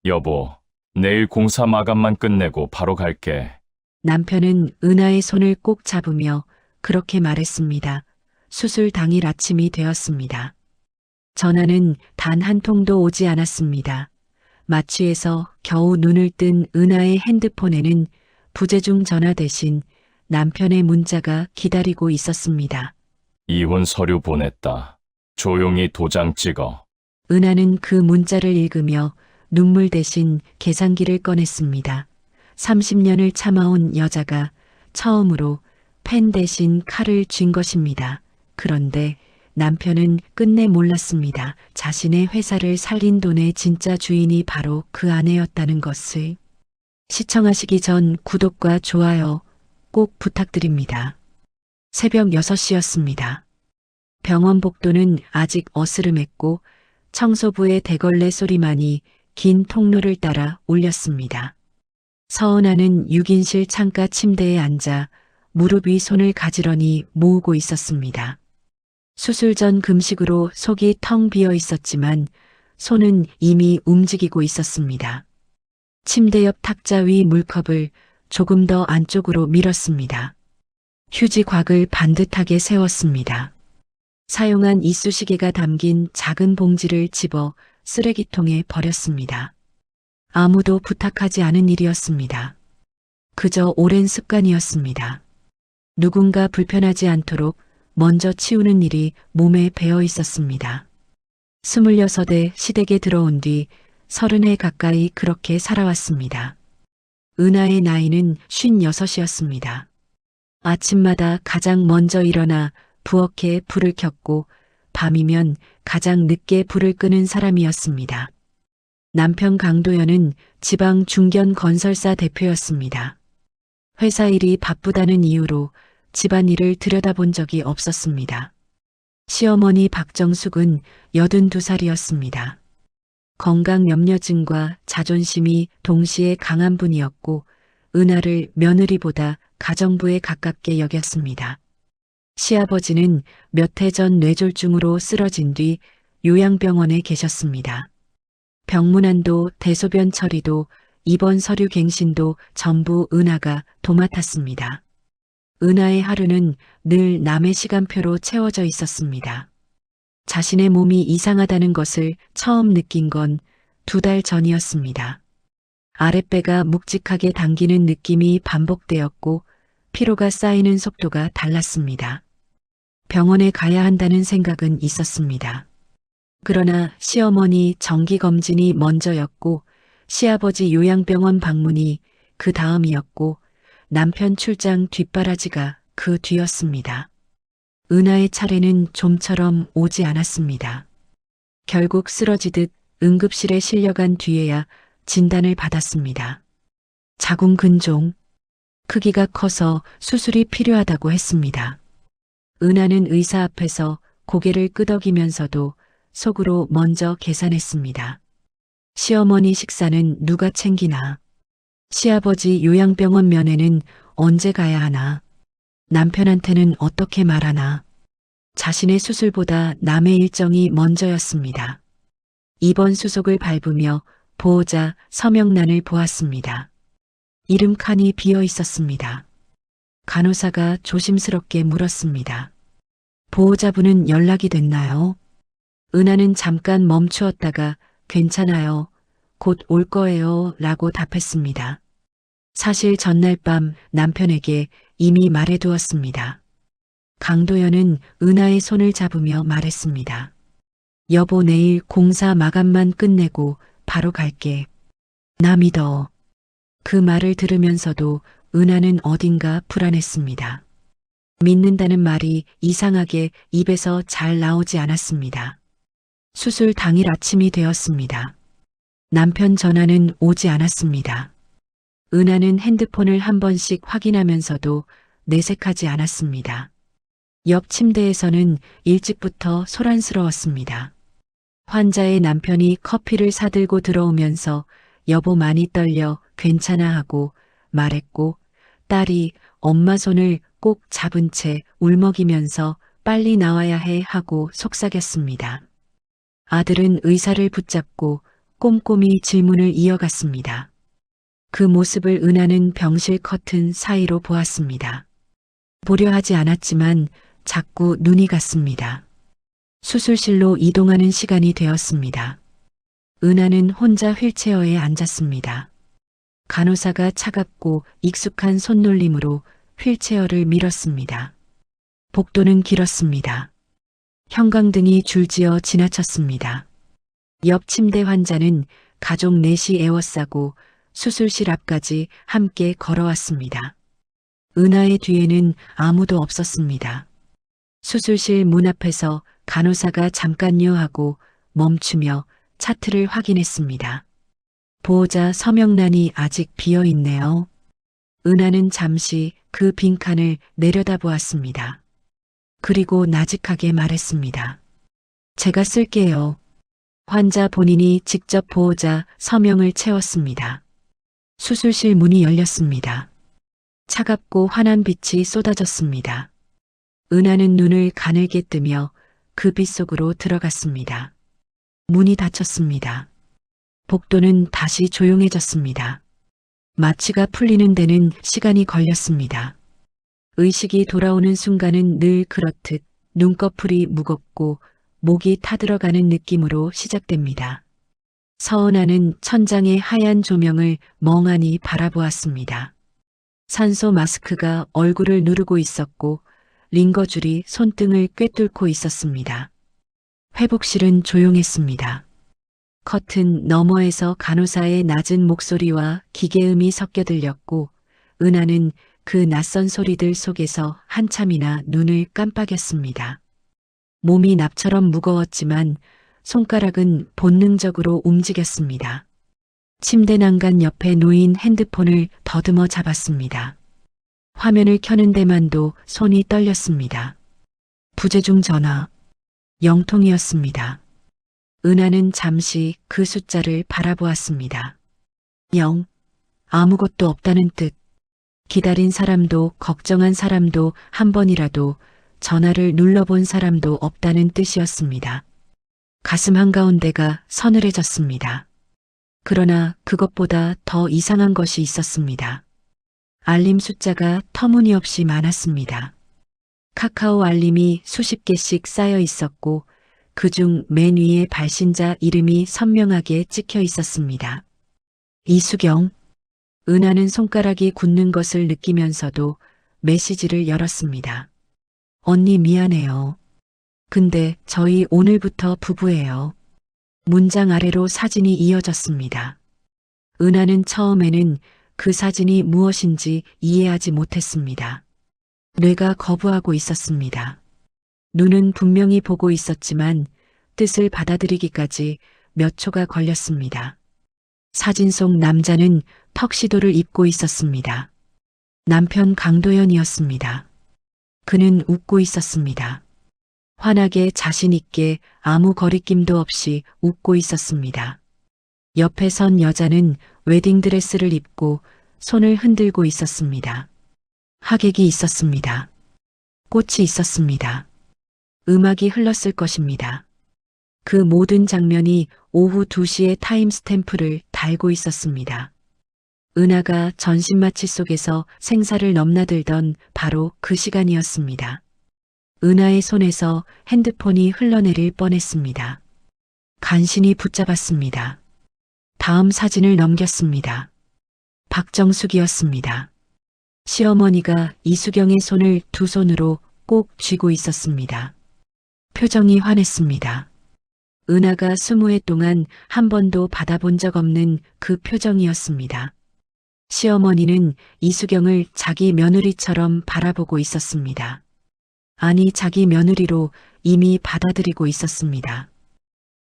여보, 내일 공사 마감만 끝내고 바로 갈게. 남편은 은하의 손을 꼭 잡으며 그렇게 말했습니다. 수술 당일 아침이 되었습니다. 전화는 단 한 통도 오지 않았습니다. 마취해서 겨우 눈을 뜬 은하의 핸드폰에는 부재중 전화 대신 남편의 문자가 기다리고 있었습니다. 이혼 서류 보냈다. 조용히 도장 찍어. 은하는 그 문자를 읽으며 눈물 대신 계산기를 꺼냈습니다. 30년을 참아온 여자가 처음으로 펜 대신 칼을 쥔 것입니다. 그런데 남편은 끝내 몰랐습니다. 자신의 회사를 살린 돈의 진짜 주인이 바로 그 아내였다는 것을. 시청하시기 전 구독과 좋아요 꼭 부탁드립니다. 새벽 6시였습니다. 병원 복도는 아직 어스름했고 청소부의 대걸레 소리만이 긴 통로를 따라 울렸습니다. 서은아는 6인실 창가 침대에 앉아 무릎 위 손을 가지런히 모으고 있었습니다. 수술 전 금식으로 속이 텅 비어 있었지만 손은 이미 움직이고 있었습니다. 침대 옆 탁자 위 물컵을 조금 더 안쪽으로 밀었습니다. 휴지곽을 반듯하게 세웠습니다. 사용한 이쑤시개가 담긴 작은 봉지를 집어 쓰레기통에 버렸습니다. 아무도 부탁하지 않은 일이었습니다. 그저 오랜 습관이었습니다. 누군가 불편하지 않도록 먼저 치우는 일이 몸에 배어 있었습니다. 26에 시댁에 들어온 뒤 30에 가까이 그렇게 살아왔습니다. 은하의 나이는 56이었습니다. 아침마다 가장 먼저 일어나 부엌에 불을 켰고 밤이면 가장 늦게 불을 끄는 사람이었습니다. 남편 강도연은 지방 중견 건설사 대표였습니다. 회사 일이 바쁘다는 이유로 집안일을 들여다본 적이 없었습니다. 시어머니 박정숙은 82살이었습니다. 건강 염려증과 자존심이 동시에 강한 분이었고 은하를 며느리보다 가정부에 가깝게 여겼습니다. 시아버지는 몇 해 전 뇌졸중으로 쓰러진 뒤 요양병원에 계셨습니다. 병문안도 대소변 처리도 입원 서류 갱신도 전부 은하가 도맡았습니다. 은하의 하루는 늘 남의 시간표로 채워져 있었습니다. 자신의 몸이 이상하다는 것을 처음 느낀 건 2달 전이었습니다. 아랫배가 묵직하게 당기는 느낌이 반복되었고 피로가 쌓이는 속도가 달랐습니다. 병원에 가야 한다는 생각은 있었습니다. 그러나 시어머니 정기검진이 먼저였고 시아버지 요양병원 방문이 그 다음이었고 남편 출장 뒷바라지가 그 뒤였습니다. 은하의 차례는 좀처럼 오지 않았습니다. 결국 쓰러지듯 응급실에 실려간 뒤에야 진단을 받았습니다. 자궁근종, 크기가 커서 수술이 필요하다고 했습니다. 은하는 의사 앞에서 고개를 끄덕이면서도 속으로 먼저 계산했습니다. 시어머니 식사는 누가 챙기나? 시아버지 요양병원 면회는 언제 가야 하나? 남편한테는 어떻게 말하나? 자신의 수술보다 남의 일정이 먼저였습니다. 입원 수속을 밟으며 보호자 서명란을 보았습니다. 이름 칸이 비어 있었습니다. 간호사가 조심스럽게 물었습니다. 보호자분은 연락이 됐나요? 은하는 잠깐 멈추었다가 괜찮아요. 곧 올 거예요. 라고 답했습니다. 사실 전날 밤 남편에게 이미 말해두었습니다. 강도연은 은하의 손을 잡으며 말했습니다. 여보, 내일 공사 마감만 끝내고 바로 갈게. 나 믿어. 그 말을 들으면서도 은하는 어딘가 불안했습니다. 믿는다는 말이 이상하게 입에서 잘 나오지 않았습니다. 수술 당일 아침이 되었습니다. 남편 전화는 오지 않았습니다. 은하는 핸드폰을 한 번씩 확인하면서도 내색하지 않았습니다. 옆 침대에서는 일찍부터 소란스러웠습니다. 환자의 남편이 커피를 사들고 들어오면서 여보 많이 떨려 괜찮아 하고 말했고 딸이 엄마 손을 꼭 잡은 채 울먹이면서 빨리 나와야 해 하고 속삭였습니다. 아들은 의사를 붙잡고 꼼꼼히 질문을 이어갔습니다. 그 모습을 은하는 병실 커튼 사이로 보았습니다. 보려 하지 않았지만 자꾸 눈이 갔습니다. 수술실로 이동하는 시간이 되었습니다. 은하는 혼자 휠체어에 앉았습니다. 간호사가 차갑고 익숙한 손놀림으로 휠체어를 밀었습니다. 복도는 길었습니다. 형광등이 줄지어 지나쳤습니다. 옆 침대 환자는 가족 넷이 에워싸고 수술실 앞까지 함께 걸어왔습니다. 은하의 뒤에는 아무도 없었습니다. 수술실 문 앞에서 간호사가 잠깐요 하고 멈추며 차트를 확인했습니다. 보호자 서명란이 아직 비어 있네요. 은하는 잠시 그 빈칸을 내려다보았습니다. 그리고 나직하게 말했습니다. 제가 쓸게요. 환자 본인이 직접 보호자 서명을 채웠습니다. 수술실 문이 열렸습니다. 차갑고 환한 빛이 쏟아졌습니다. 은하는 눈을 가늘게 뜨며 그 빛 속으로 들어갔습니다. 문이 닫혔습니다. 복도는 다시 조용해졌습니다. 마취가 풀리는 데는 시간이 걸렸습니다. 의식이 돌아오는 순간은 늘 그렇듯 눈꺼풀이 무겁고 목이 타들어가는 느낌으로 시작됩니다. 서은아는 천장의 하얀 조명을 멍하니 바라보았습니다. 산소 마스크가 얼굴을 누르고 있었고 링거줄이 손등을 꿰뚫고 있었습니다. 회복실은 조용했습니다. 커튼 너머에서 간호사의 낮은 목소리와 기계음이 섞여 들렸고 은하는 그 낯선 소리들 속에서 한참이나 눈을 깜빡였습니다. 몸이 납처럼 무거웠지만 손가락은 본능적으로 움직였습니다. 침대 난간 옆에 놓인 핸드폰을 더듬어 잡았습니다. 화면을 켜는 데만도 손이 떨렸습니다. 부재중 전화. 0통이었습니다. 은하는 잠시 그 숫자를 바라보았습니다. 0. 아무것도 없다는 뜻. 기다린 사람도 걱정한 사람도 한 번이라도 전화를 눌러본 사람도 없다는 뜻이었습니다. 가슴 한가운데가 서늘해졌습니다. 그러나 그것보다 더 이상한 것이 있었습니다. 알림 숫자가 터무니없이 많았습니다. 카카오 알림이 수십 개씩 쌓여 있었고 그중 맨 위에 발신자 이름이 선명하게 찍혀 있었습니다. 이수경. 은하는 손가락이 굳는 것을 느끼면서도 메시지를 열었습니다. 언니 미안해요. 근데 저희 오늘부터 부부예요. 문장 아래로 사진이 이어졌습니다. 은하는 처음에는 그 사진이 무엇인지 이해하지 못했습니다. 뇌가 거부하고 있었습니다. 눈은 분명히 보고 있었지만 뜻을 받아들이기까지 몇 초가 걸렸습니다. 사진 속 남자는 턱시도를 입고 있었습니다. 남편 강도연이었습니다. 그는 웃고 있었습니다. 환하게 자신 있게 아무 거리낌도 없이 웃고 있었습니다. 옆에 선 여자는 웨딩드레스를 입고 손을 흔들고 있었습니다. 하객이 있었습니다. 꽃이 있었습니다. 음악이 흘렀을 것입니다. 그 모든 장면이 오후 2시의 타임스탬프를 달고 있었습니다. 은하가 전신마취 속에서 생사를 넘나들던 바로 그 시간이었습니다. 은하의 손에서 핸드폰이 흘러내릴 뻔했습니다. 간신히 붙잡았습니다. 다음 사진을 넘겼습니다. 박정숙이었습니다. 시어머니가 이수경의 손을 두 손으로 꼭 쥐고 있었습니다. 표정이 환했습니다. 은하가 20해 동안 한 번도 받아본 적 없는 그 표정이었습니다. 시어머니는 이수경을 자기 며느리처럼 바라보고 있었습니다. 아니, 자기 며느리로 이미 받아들이고 있었습니다.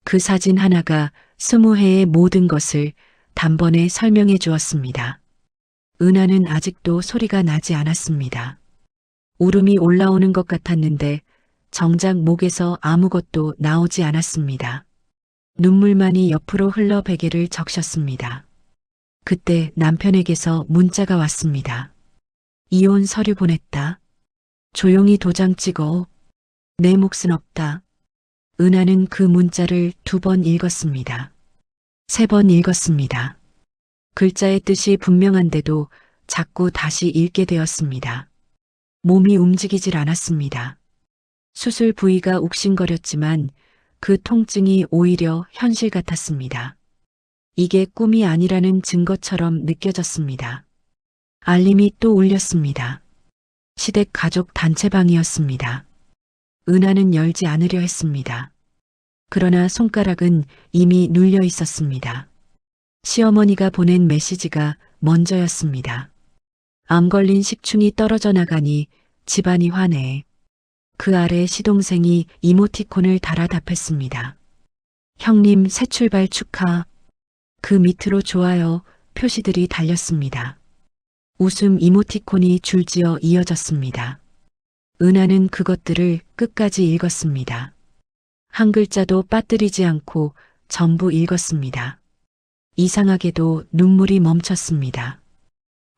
그 사진 하나가 20해의 모든 것을 단번에 설명해 주었습니다. 은하는 아직도 소리가 나지 않았습니다. 울음이 올라오는 것 같았는데 정작 목에서 아무것도 나오지 않았습니다. 눈물만이 옆으로 흘러 베개를 적셨습니다. 그때 남편에게서 문자가 왔습니다. 이혼 서류 보냈다. 조용히 도장 찍어. 내 몫은 없다. 은하는 그 문자를 2번 읽었습니다. 3번 읽었습니다. 글자의 뜻이 분명한데도 자꾸 다시 읽게 되었습니다. 몸이 움직이질 않았습니다. 수술 부위가 욱신거렸지만 그 통증이 오히려 현실 같았습니다. 이게 꿈이 아니라는 증거처럼 느껴졌습니다. 알림이 또 울렸습니다. 시댁 가족 단체방이었습니다. 은하는 열지 않으려 했습니다. 그러나 손가락은 이미 눌려 있었습니다. 시어머니가 보낸 메시지가 먼저였습니다. 암 걸린 식충이 떨어져 나가니 집안이 화내. 그 아래 시동생이 이모티콘을 달아 답했습니다. 형님 새 출발 축하. 그 밑으로 좋아요 표시들이 달렸습니다. 웃음 이모티콘이 줄지어 이어졌습니다. 은하는 그것들을 끝까지 읽었습니다. 한 글자도 빠뜨리지 않고 전부 읽었습니다. 이상하게도 눈물이 멈췄습니다.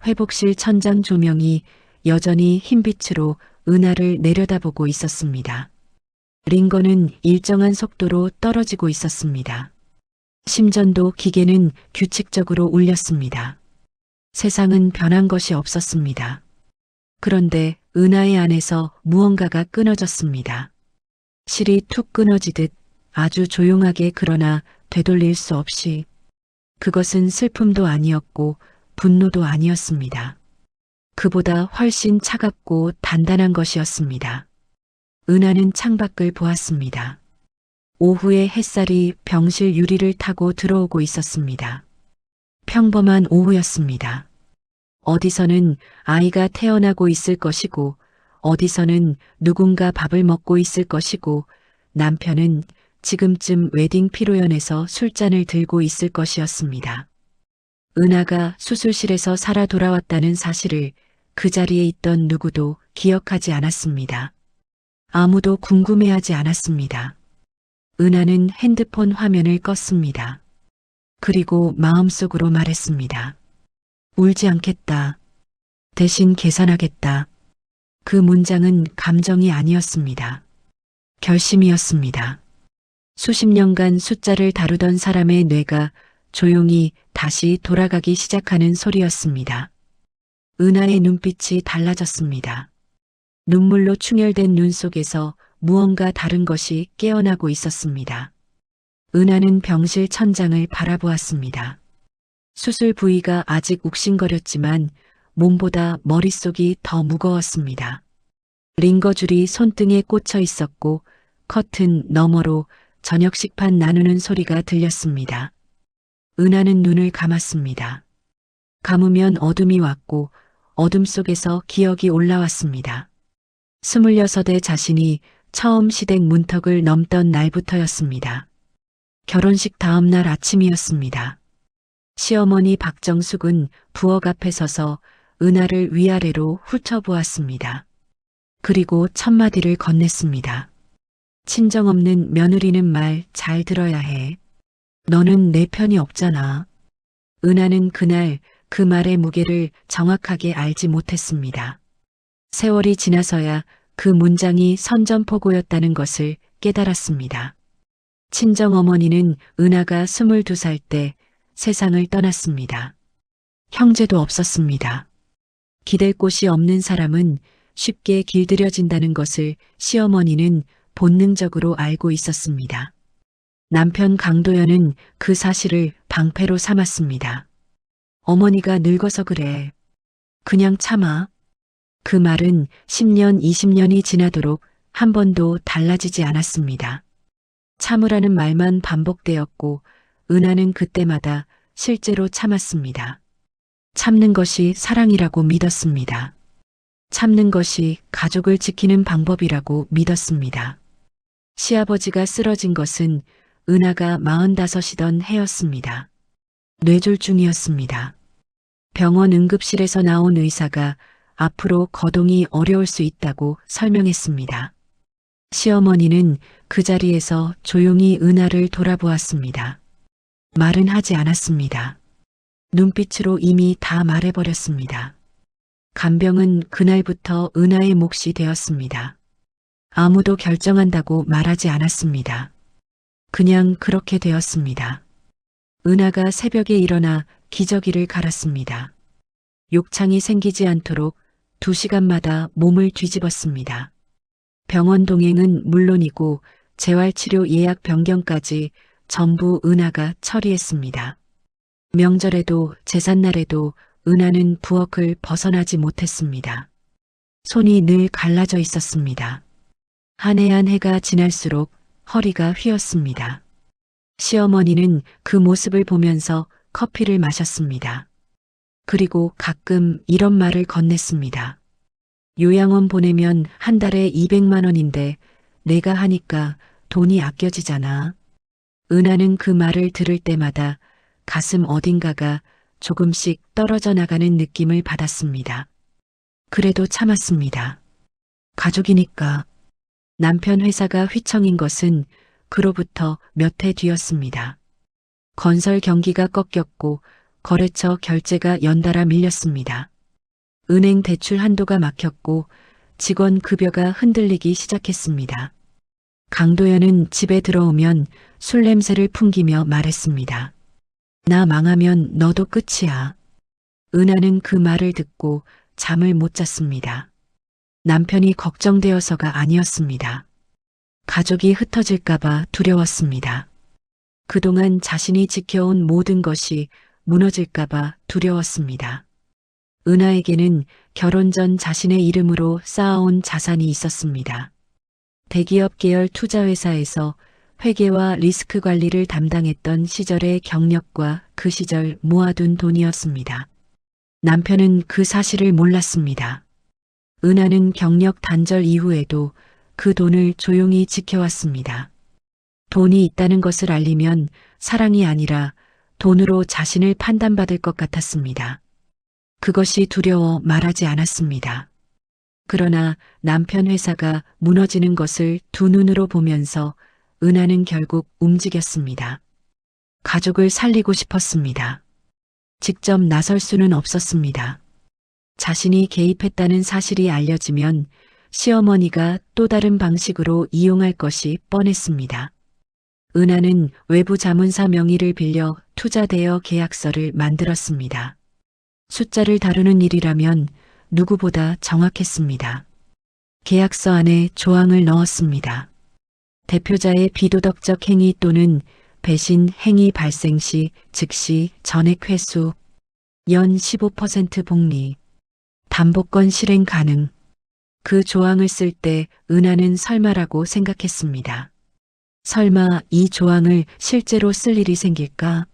회복실 천장 조명이 여전히 흰빛으로 은하를 내려다보고 있었습니다. 링거는 일정한 속도로 떨어지고 있었습니다. 심전도 기계는 규칙적으로 울렸습니다. 세상은 변한 것이 없었습니다. 그런데 은하의 안에서 무언가가 끊어졌습니다. 실이 툭 끊어지듯 아주 조용하게 그러나 되돌릴 수 없이. 그것은 슬픔도 아니었고 분노도 아니었습니다. 그보다 훨씬 차갑고 단단한 것이었습니다. 은하는 창밖을 보았습니다. 오후의 햇살이 병실 유리를 타고 들어오고 있었습니다. 평범한 오후였습니다. 어디서는 아이가 태어나고 있을 것이고 어디서는 누군가 밥을 먹고 있을 것이고 남편은 지금쯤 웨딩 피로연에서 술잔을 들고 있을 것이었습니다. 은하가 수술실에서 살아 돌아왔다는 사실을 그 자리에 있던 누구도 기억하지 않았습니다. 아무도 궁금해하지 않았습니다. 은하는 핸드폰 화면을 껐습니다. 그리고 마음속으로 말했습니다. 울지 않겠다. 대신 계산하겠다. 그 문장은 감정이 아니었습니다. 결심이었습니다. 수십 년간 숫자를 다루던 사람의 뇌가 조용히 다시 돌아가기 시작하는 소리였습니다. 은하의 눈빛이 달라졌습니다. 눈물로 충혈된 눈 속에서 무언가 다른 것이 깨어나고 있었습니다. 은하는 병실 천장을 바라보았습니다. 수술 부위가 아직 욱신거렸지만 몸보다 머릿속이 더 무거웠습니다. 링거줄이 손등에 꽂혀 있었고 커튼 너머로 저녁 식판 나누는 소리가 들렸습니다. 은하는 눈을 감았습니다. 감으면 어둠이 왔고 어둠 속에서 기억이 올라왔습니다. 26의 자신이 처음 시댁 문턱을 넘던 날부터였습니다. 결혼식 다음 날 아침이었습니다. 시어머니 박정숙은 부엌 앞에 서서 은하를 위아래로 훑어보았습니다. 그리고 첫마디를 건넸습니다. 친정 없는 며느리는 말 잘 들어야 해. 너는 내 편이 없잖아. 은하는 그날 그 말의 무게를 정확하게 알지 못했습니다. 세월이 지나서야 그 문장이 선전포고였다는 것을 깨달았습니다. 친정어머니는 은하가 22살 때 세상을 떠났습니다. 형제도 없었습니다. 기댈 곳이 없는 사람은 쉽게 길들여진다는 것을 시어머니는 본능적으로 알고 있었습니다. 남편 강도연은 그 사실을 방패로 삼았습니다. 어머니가 늙어서 그래. 그냥 참아. 그 말은 10년, 20년이 지나도록 한 번도 달라지지 않았습니다. 참으라는 말만 반복되었고 은하는 그때마다 실제로 참았습니다. 참는 것이 사랑이라고 믿었습니다. 참는 것이 가족을 지키는 방법이라고 믿었습니다. 시아버지가 쓰러진 것은 은하가 45이던 해였습니다. 뇌졸중이었습니다. 병원 응급실에서 나온 의사가 앞으로 거동이 어려울 수 있다고 설명했습니다. 시어머니는 그 자리에서 조용히 은하를 돌아보았습니다. 말은 하지 않았습니다. 눈빛으로 이미 다 말해버렸습니다. 간병은 그날부터 은하의 몫이 되었습니다. 아무도 결정한다고 말하지 않았습니다. 그냥 그렇게 되었습니다. 은하가 새벽에 일어나 기저귀를 갈았습니다. 욕창이 생기지 않도록 2시간마다 몸을 뒤집었습니다. 병원 동행은 물론이고 재활치료 예약 변경까지 전부 은하가 처리했습니다. 명절에도 제삿날에도 은하는 부엌을 벗어나지 못했습니다. 손이 늘 갈라져 있었습니다. 한 해 한 해가 지날수록 허리가 휘었습니다. 시어머니는 그 모습을 보면서 커피를 마셨습니다. 그리고 가끔 이런 말을 건넸습니다. 요양원 보내면 한 달에 200만 원인데 내가 하니까 돈이 아껴지잖아. 은하는 그 말을 들을 때마다 가슴 어딘가가 조금씩 떨어져 나가는 느낌을 받았습니다. 그래도 참았습니다. 가족이니까. 남편 회사가 휘청인 것은 그로부터 몇 해 뒤였습니다. 건설 경기가 꺾였고 거래처 결제가 연달아 밀렸습니다. 은행 대출 한도가 막혔고 직원 급여가 흔들리기 시작했습니다. 강도연은 집에 들어오면 술 냄새를 풍기며 말했습니다. 나 망하면 너도 끝이야. 은하는 그 말을 듣고 잠을 못 잤습니다. 남편이 걱정되어서가 아니었습니다. 가족이 흩어질까봐 두려웠습니다. 그동안 자신이 지켜온 모든 것이 무너질까봐 두려웠습니다. 은하에게는 결혼 전 자신의 이름으로 쌓아온 자산이 있었습니다. 대기업 계열 투자회사에서 회계와 리스크 관리를 담당했던 시절의 경력과 그 시절 모아둔 돈이었습니다. 남편은 그 사실을 몰랐습니다. 은하는 경력 단절 이후에도 그 돈을 조용히 지켜왔습니다. 돈이 있다는 것을 알리면 사랑이 아니라 돈으로 자신을 판단받을 것 같았습니다. 그것이 두려워 말하지 않았습니다. 그러나 남편 회사가 무너지는 것을 두 눈으로 보면서 은하는 결국 움직였습니다. 가족을 살리고 싶었습니다. 직접 나설 수는 없었습니다. 자신이 개입했다는 사실이 알려지면 시어머니가 또 다른 방식으로 이용할 것이 뻔했습니다. 은하는 외부 자문사 명의를 빌려 투자 대여 계약서를 만들었습니다. 숫자를 다루는 일이라면 누구보다 정확했습니다. 계약서 안에 조항을 넣었습니다. 대표자의 비도덕적 행위 또는 배신 행위 발생 시 즉시 전액 회수, 연 15% 복리, 담보권 실행 가능. 그 조항을 쓸 때 은하는 설마라고 생각했습니다. 설마 이 조항을 실제로 쓸 일이 생길까?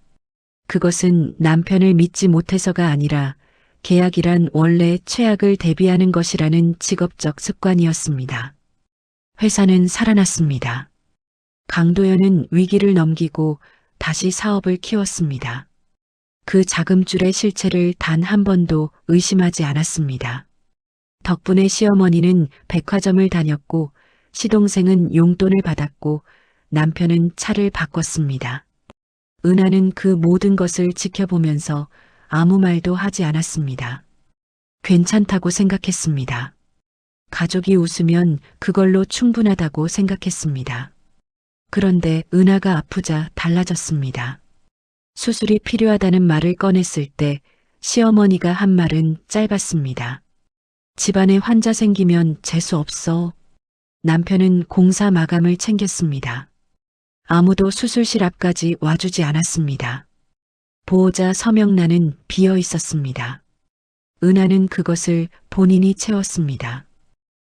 그것은 남편을 믿지 못해서가 아니라 계약이란 원래 최악을 대비하는 것이라는 직업적 습관이었습니다. 회사는 살아났습니다. 강도연은 위기를 넘기고 다시 사업을 키웠습니다. 그 자금줄의 실체를 단 한 번도 의심하지 않았습니다. 덕분에 시어머니는 백화점을 다녔고 시동생은 용돈을 받았고 남편은 차를 바꿨습니다. 은하는 그 모든 것을 지켜보면서 아무 말도 하지 않았습니다. 괜찮다고 생각했습니다. 가족이 웃으면 그걸로 충분하다고 생각했습니다. 그런데 은하가 아프자 달라졌습니다. 수술이 필요하다는 말을 꺼냈을 때 시어머니가 한 말은 짧았습니다. 집안에 환자 생기면 재수 없어. 남편은 공사 마감을 챙겼습니다. 아무도 수술실 앞까지 와주지 않았습니다. 보호자 서명란은 비어 있었습니다. 은하는 그것을 본인이 채웠습니다.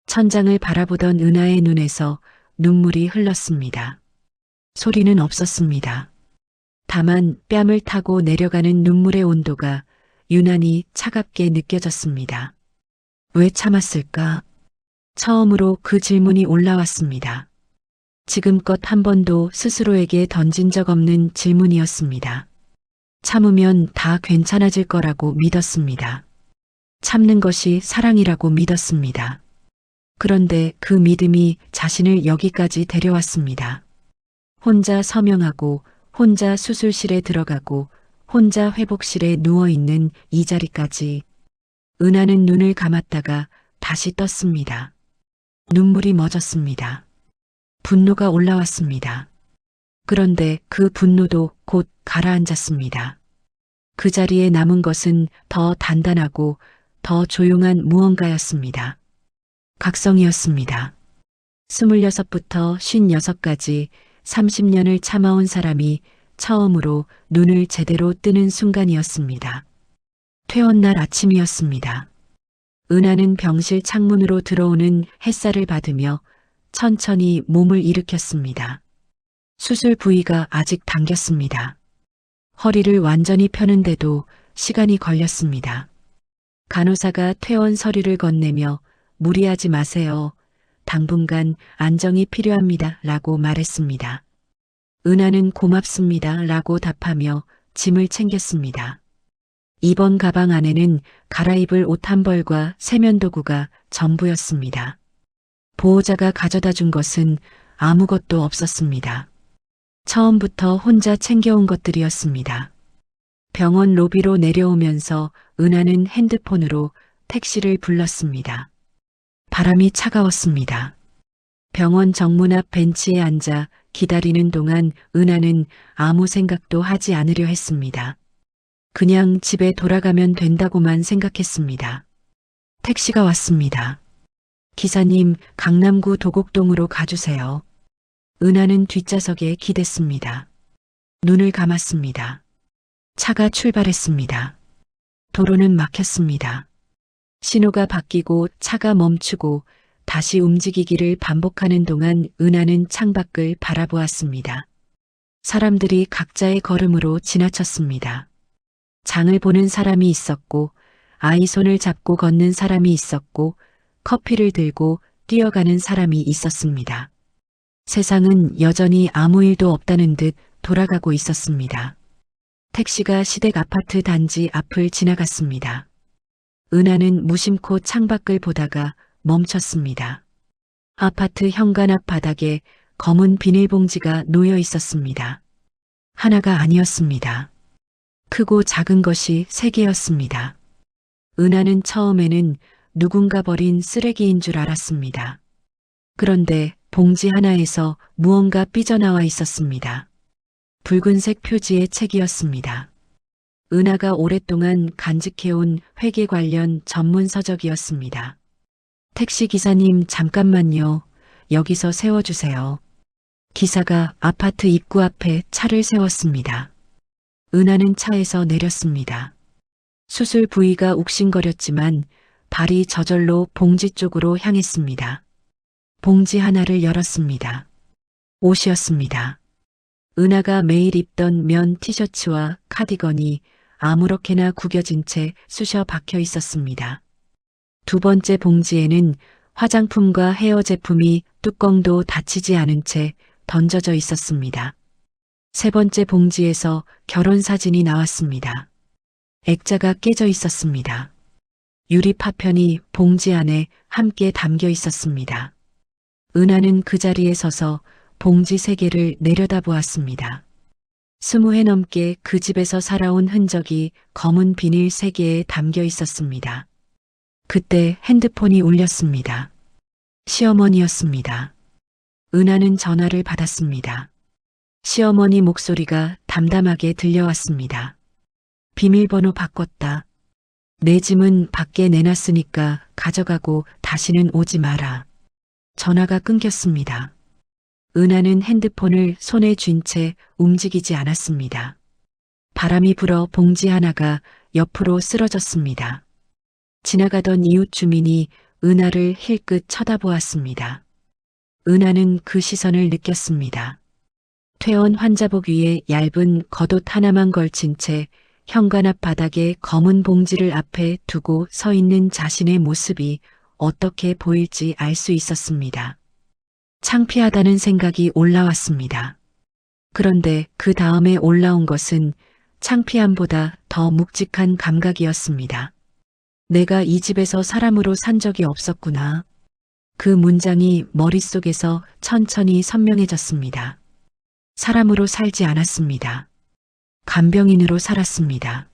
천장을 바라보던 은하의 눈에서 눈물이 흘렀습니다. 소리는 없었습니다. 다만 뺨을 타고 내려가는 눈물의 온도가 유난히 차갑게 느껴졌습니다. 왜 참았을까? 처음으로 그 질문이 올라왔습니다. 지금껏 한 번도 스스로에게 던진 적 없는 질문이었습니다. 참으면 다 괜찮아질 거라고 믿었습니다. 참는 것이 사랑이라고 믿었습니다. 그런데 그 믿음이 자신을 여기까지 데려왔습니다. 혼자 서명하고 혼자 수술실에 들어가고 혼자 회복실에 누워있는 이 자리까지. 은하는 눈을 감았다가 다시 떴습니다. 눈물이 멎었습니다. 분노가 올라왔습니다. 그런데 그 분노도 곧 가라앉았습니다. 그 자리에 남은 것은 더 단단하고 더 조용한 무언가였습니다. 각성이었습니다. 26부터 56까지 30년을 참아온 사람이 처음으로 눈을 제대로 뜨는 순간이었습니다. 퇴원날 아침이었습니다. 은하는 병실 창문으로 들어오는 햇살을 받으며 천천히 몸을 일으켰습니다. 수술 부위가 아직 당겼습니다. 허리를 완전히 펴는데도 시간이 걸렸습니다. 간호사가 퇴원 서류를 건네며 무리하지 마세요. 당분간 안정이 필요합니다. 라고 말했습니다. 은하는 고맙습니다. 라고 답하며 짐을 챙겼습니다. 입원 가방 안에는 갈아입을 옷 한 벌과 세면도구가 전부였습니다. 보호자가 가져다 준 것은 아무것도 없었습니다. 처음부터 혼자 챙겨온 것들이었습니다. 병원 로비로 내려오면서 은하는 핸드폰으로 택시를 불렀습니다. 바람이 차가웠습니다. 병원 정문 앞 벤치에 앉아 기다리는 동안 은하는 아무 생각도 하지 않으려 했습니다. 그냥 집에 돌아가면 된다고만 생각했습니다. 택시가 왔습니다. 기사님, 강남구 도곡동으로 가주세요. 은하는 뒷좌석에 기댔습니다. 눈을 감았습니다. 차가 출발했습니다. 도로는 막혔습니다. 신호가 바뀌고 차가 멈추고 다시 움직이기를 반복하는 동안 은하는 창밖을 바라보았습니다. 사람들이 각자의 걸음으로 지나쳤습니다. 장을 보는 사람이 있었고, 아이 손을 잡고 걷는 사람이 있었고, 커피를 들고 뛰어가는 사람이 있었습니다. 세상은 여전히 아무 일도 없다는 듯 돌아가고 있었습니다. 택시가 시댁 아파트 단지 앞을 지나갔습니다. 은하는 무심코 창밖을 보다가 멈췄습니다. 아파트 현관 앞 바닥에 검은 비닐봉지가 놓여 있었습니다. 하나가 아니었습니다. 크고 작은 것이 3개였습니다. 은하는 처음에는 누군가 버린 쓰레기인 줄 알았습니다. 그런데 봉지 하나에서 무언가 삐져나와 있었습니다. 붉은색 표지의 책이었습니다. 은하가 오랫동안 간직해온 회계 관련 전문 서적이었습니다. 택시 기사님, 잠깐만요. 여기서 세워주세요. 기사가 아파트 입구 앞에 차를 세웠습니다. 은하는 차에서 내렸습니다. 수술 부위가 욱신거렸지만 발이 저절로 봉지 쪽으로 향했습니다. 봉지 하나를 열었습니다. 옷이었습니다. 은하가 매일 입던 면 티셔츠와 카디건이 아무렇게나 구겨진 채 쑤셔 박혀 있었습니다. 두 번째 봉지에는 화장품과 헤어 제품이 뚜껑도 닫히지 않은 채 던져져 있었습니다. 세 번째 봉지에서 결혼 사진이 나왔습니다. 액자가 깨져 있었습니다. 유리 파편이 봉지 안에 함께 담겨 있었습니다. 은하는 그 자리에 서서 봉지 3개를 내려다보았습니다. 20회 넘게 그 집에서 살아온 흔적이 검은 비닐 3개에 담겨 있었습니다. 그때 핸드폰이 울렸습니다. 시어머니였습니다. 은하는 전화를 받았습니다. 시어머니 목소리가 담담하게 들려왔습니다. 비밀번호 바꿨다. 내 짐은 밖에 내놨으니까 가져가고 다시는 오지 마라. 전화가 끊겼습니다. 은하는 핸드폰을 손에 쥔 채 움직이지 않았습니다. 바람이 불어 봉지 하나가 옆으로 쓰러졌습니다. 지나가던 이웃 주민이 은하를 힐끗 쳐다보았습니다. 은하는 그 시선을 느꼈습니다. 퇴원 환자복 위에 얇은 겉옷 하나만 걸친 채 현관 앞 바닥에 검은 봉지를 앞에 두고 서 있는 자신의 모습이 어떻게 보일지 알 수 있었습니다. 창피하다는 생각이 올라왔습니다. 그런데 그 다음에 올라온 것은 창피함보다 더 묵직한 감각이었습니다. 내가 이 집에서 사람으로 산 적이 없었구나. 그 문장이 머릿속에서 천천히 선명해졌습니다. 사람으로 살지 않았습니다. 간병인으로 살았습니다.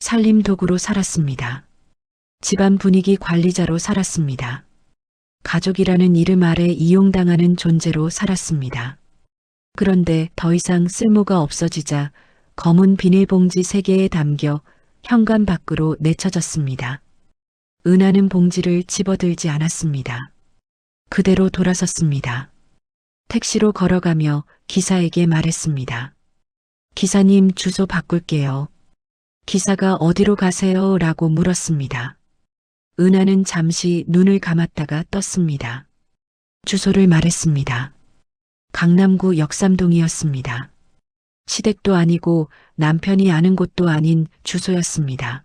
살림 도구로 살았습니다. 집안 분위기 관리자로 살았습니다. 가족이라는 이름 아래 이용당하는 존재로 살았습니다. 그런데 더 이상 쓸모가 없어지자 검은 비닐봉지 3개에 담겨 현관 밖으로 내쳐졌습니다. 은하는 봉지를 집어들지 않았습니다. 그대로 돌아섰습니다. 택시로 걸어가며 기사에게 말했습니다. 기사님, 주소 바꿀게요. 기사가 어디로 가세요? 라고 물었습니다. 은하는 잠시 눈을 감았다가 떴습니다. 주소를 말했습니다. 강남구 역삼동이었습니다. 시댁도 아니고 남편이 아는 곳도 아닌 주소였습니다.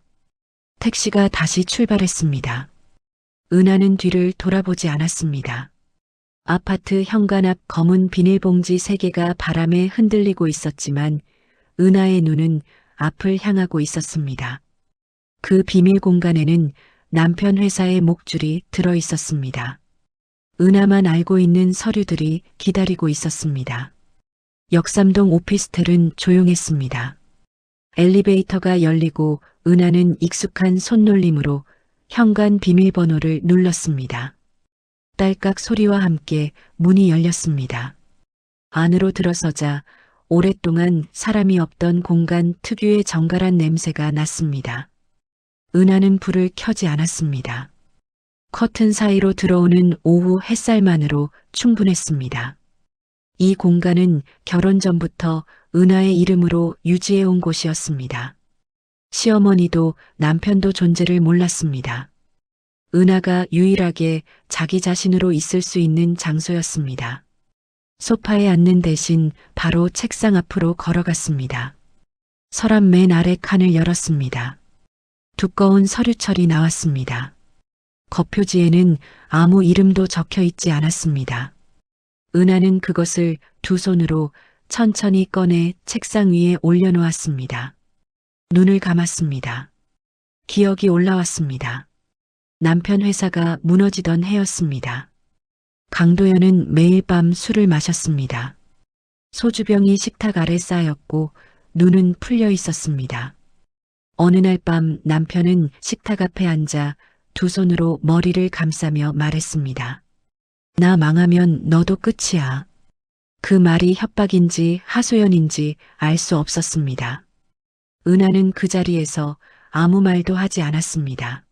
택시가 다시 출발했습니다. 은하는 뒤를 돌아보지 않았습니다. 아파트 현관 앞 검은 비닐봉지 3개가 바람에 흔들리고 있었지만 은하의 눈은 앞을 향하고 있었습니다. 그 비밀 공간에는 남편 회사의 목줄이 들어 있었습니다. 은하만 알고 있는 서류들이 기다리고 있었습니다. 역삼동 오피스텔은 조용했습니다. 엘리베이터가 열리고 은하는 익숙한 손놀림으로 현관 비밀번호를 눌렀습니다. 딸깍 소리와 함께 문이 열렸습니다. 안으로 들어서자 오랫동안 사람이 없던 공간 특유의 정갈한 냄새가 났습니다. 은하는 불을 켜지 않았습니다. 커튼 사이로 들어오는 오후 햇살만으로 충분했습니다. 이 공간은 결혼 전부터 은하의 이름으로 유지해온 곳이었습니다. 시어머니도 남편도 존재를 몰랐습니다. 은하가 유일하게 자기 자신으로 있을 수 있는 장소였습니다. 소파에 앉는 대신 바로 책상 앞으로 걸어갔습니다. 서랍 맨 아래 칸을 열었습니다. 두꺼운 서류철이 나왔습니다. 겉표지에는 아무 이름도 적혀 있지 않았습니다. 은하는 그것을 두 손으로 천천히 꺼내 책상 위에 올려놓았습니다. 눈을 감았습니다. 기억이 올라왔습니다. 남편 회사가 무너지던 해였습니다. 강도연은 매일 밤 술을 마셨습니다. 소주병이 식탁 아래 쌓였고 눈은 풀려 있었습니다. 어느 날 밤 남편은 식탁 앞에 앉아 두 손으로 머리를 감싸며 말했습니다. 나 망하면 너도 끝이야. 그 말이 협박인지 하소연인지 알 수 없었습니다. 은하는 그 자리에서 아무 말도 하지 않았습니다.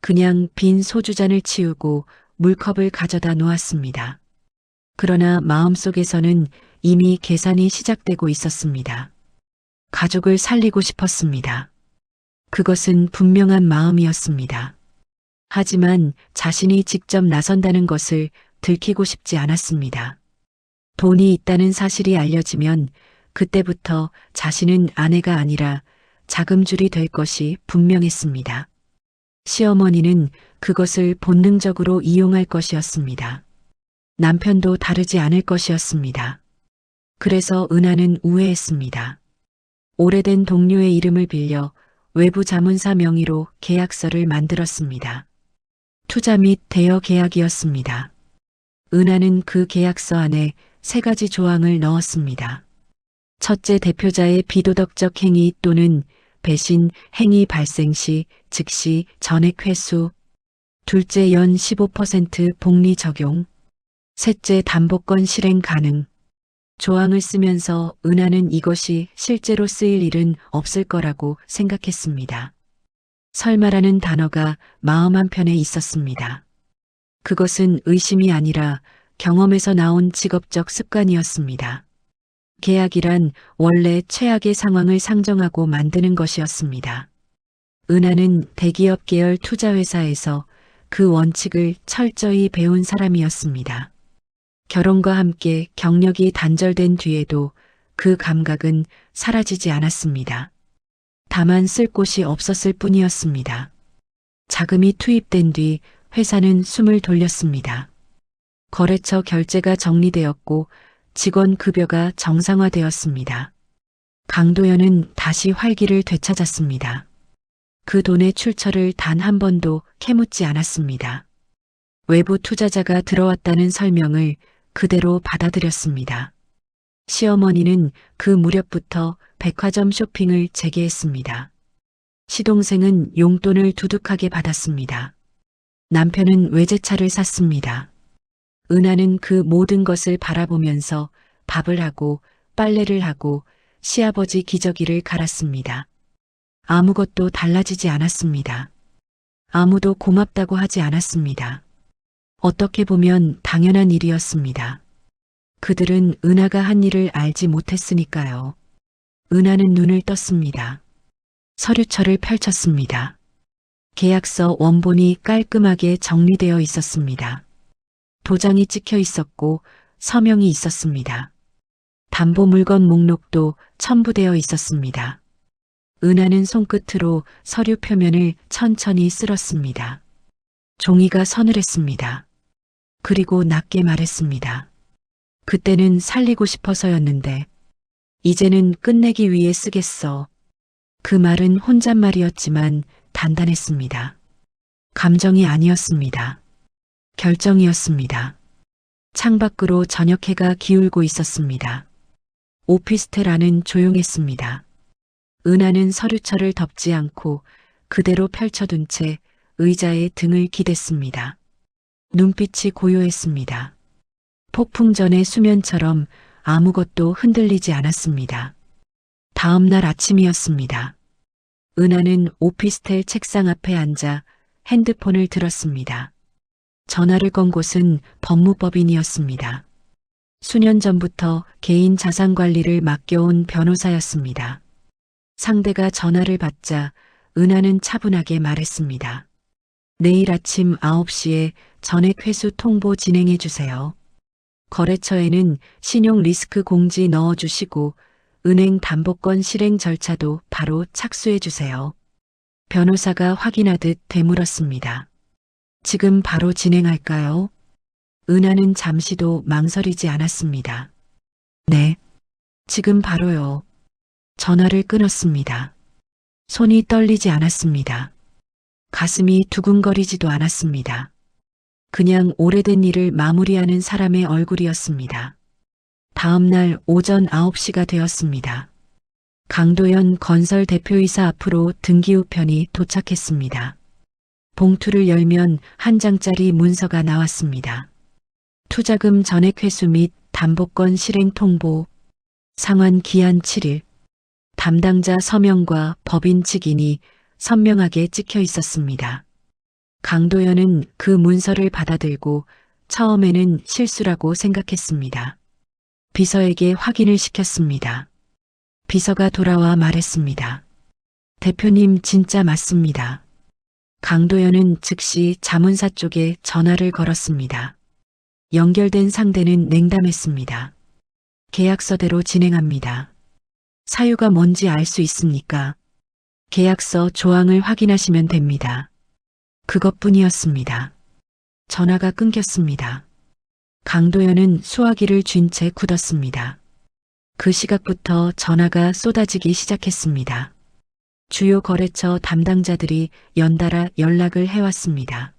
그냥 빈 소주잔을 치우고 물컵을 가져다 놓았습니다. 그러나 마음속에서는 이미 계산이 시작되고 있었습니다. 가족을 살리고 싶었습니다. 그것은 분명한 마음이었습니다. 하지만 자신이 직접 나선다는 것을 들키고 싶지 않았습니다. 돈이 있다는 사실이 알려지면 그때부터 자신은 아내가 아니라 자금줄이 될 것이 분명했습니다. 시어머니는 그것을 본능적으로 이용할 것이었습니다. 남편도 다르지 않을 것이었습니다. 그래서 은하는 우회했습니다. 오래된 동료의 이름을 빌려 외부 자문사 명의로 계약서를 만들었습니다. 투자 및 대여 계약이었습니다. 은하는 그 계약서 안에 3가지 조항을 넣었습니다. 첫째, 대표자의 비도덕적 행위 또는 배신 행위 발생 시 즉시 전액 회수. 둘째, 연 15% 복리 적용. 셋째, 담보권 실행 가능. 조항을 쓰면서 은하는 이것이 실제로 쓰일 일은 없을 거라고 생각했습니다. 설마라는 단어가 마음 한편에 있었습니다. 그것은 의심이 아니라 경험에서 나온 직업적 습관이었습니다. 계약이란 원래 최악의 상황을 상정하고 만드는 것이었습니다. 은하는 대기업 계열 투자회사에서 그 원칙을 철저히 배운 사람이었습니다. 결혼과 함께 경력이 단절된 뒤에도 그 감각은 사라지지 않았습니다. 다만 쓸 곳이 없었을 뿐이었습니다. 자금이 투입된 뒤 회사는 숨을 돌렸습니다. 거래처 결제가 정리되었고 직원 급여가 정상화되었습니다. 강도연은 다시 활기를 되찾았습니다. 그 돈의 출처를 단 한 번도 캐묻지 않았습니다. 외부 투자자가 들어왔다는 설명을 그대로 받아들였습니다. 시어머니는 그 무렵부터 백화점 쇼핑을 재개했습니다. 시동생은 용돈을 두둑하게 받았습니다. 남편은 외제차를 샀습니다. 은하는 그 모든 것을 바라보면서 밥을 하고 빨래를 하고 시아버지 기저귀를 갈았습니다. 아무것도 달라지지 않았습니다. 아무도 고맙다고 하지 않았습니다. 어떻게 보면 당연한 일이었습니다. 그들은 은하가 한 일을 알지 못했으니까요. 은하는 눈을 떴습니다. 서류철을 펼쳤습니다. 계약서 원본이 깔끔하게 정리되어 있었습니다. 도장이 찍혀 있었고 서명이 있었습니다. 담보 물건 목록도 첨부되어 있었습니다. 은하는 손끝으로 서류 표면을 천천히 쓸었습니다. 종이가 서늘했습니다. 그리고 낮게 말했습니다. 그때는 살리고 싶어서였는데 이제는 끝내기 위해 쓰겠어. 그 말은 혼잣말이었지만 단단했습니다. 감정이 아니었습니다. 결정이었습니다. 창밖으로 저녁 해가 기울고 있었습니다. 오피스텔 안은 조용했습니다. 은하는 서류철을 덮지 않고 그대로 펼쳐둔 채 의자에 등을 기댔습니다. 눈빛이 고요했습니다. 폭풍 전의 수면처럼 아무것도 흔들리지 않았습니다. 다음 날 아침이었습니다. 은하는 오피스텔 책상 앞에 앉아 핸드폰을 들었습니다. 전화를 건 곳은 법무법인이었습니다. 수년 전부터 개인 자산 관리를 맡겨온 변호사였습니다. 상대가 전화를 받자 은하는 차분하게 말했습니다. 내일 아침 9시에 전액 회수 통보 진행해 주세요. 거래처에는 신용 리스크 공지 넣어 주시고 은행 담보권 실행 절차도 바로 착수해 주세요. 변호사가 확인하듯 되물었습니다. 지금 바로 진행할까요? 은하는 잠시도 망설이지 않았습니다. 네, 지금 바로요. 전화를 끊었습니다. 손이 떨리지 않았습니다. 가슴이 두근거리지도 않았습니다. 그냥 오래된 일을 마무리하는 사람의 얼굴이었습니다. 다음 날 오전 9시가 되었습니다. 강도연 건설 대표이사 앞으로 등기우편이 도착했습니다. 봉투를 열면 한 장짜리 문서가 나왔습니다. 투자금 전액 회수 및 담보권 실행 통보, 상환 기한 7일, 담당자 서명과 법인 측인이 선명하게 찍혀 있었습니다. 강도연은 그 문서를 받아들고 처음에는 실수라고 생각했습니다. 비서에게 확인을 시켰습니다. 비서가 돌아와 말했습니다. 대표님 진짜 맞습니다. 강도연은 즉시 자문사 쪽에 전화를 걸었습니다. 연결된 상대는 냉담했습니다. 계약서대로 진행합니다. 사유가 뭔지 알 수 있습니까? 계약서 조항을 확인하시면 됩니다. 그것뿐이었습니다. 전화가 끊겼습니다. 강도연은 수화기를 쥔 채 굳었습니다. 그 시각부터 전화가 쏟아지기 시작했습니다. 주요 거래처 담당자들이 연달아 연락을 해왔습니다.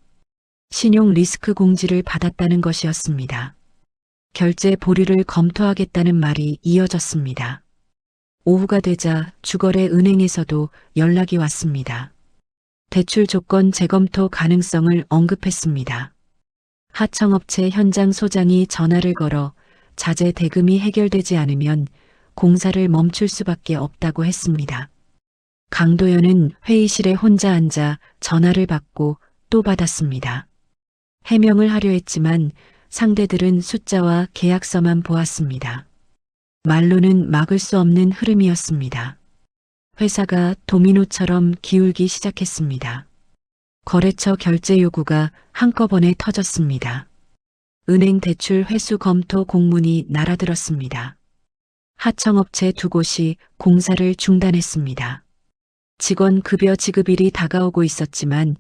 신용 리스크 공지를 받았다는 것이었습니다. 결제 보류를 검토하겠다는 말이 이어졌습니다. 오후가 되자 주거래 은행에서도 연락이 왔습니다. 대출 조건 재검토 가능성을 언급했습니다. 하청업체 현장 소장이 전화를 걸어 자재 대금이 해결되지 않으면 공사를 멈출 수밖에 없다고 했습니다. 강도연은 회의실에 혼자 앉아 전화를 받고 또 받았습니다. 해명을 하려 했지만 상대들은 숫자와 계약서만 보았습니다. 말로는 막을 수 없는 흐름이었습니다. 회사가 도미노처럼 기울기 시작했습니다. 거래처 결제 요구가 한꺼번에 터졌습니다. 은행 대출 회수 검토 공문이 날아들었습니다. 하청업체 2곳이 공사를 중단했습니다. 직원 급여 지급일이 다가오고 있었지만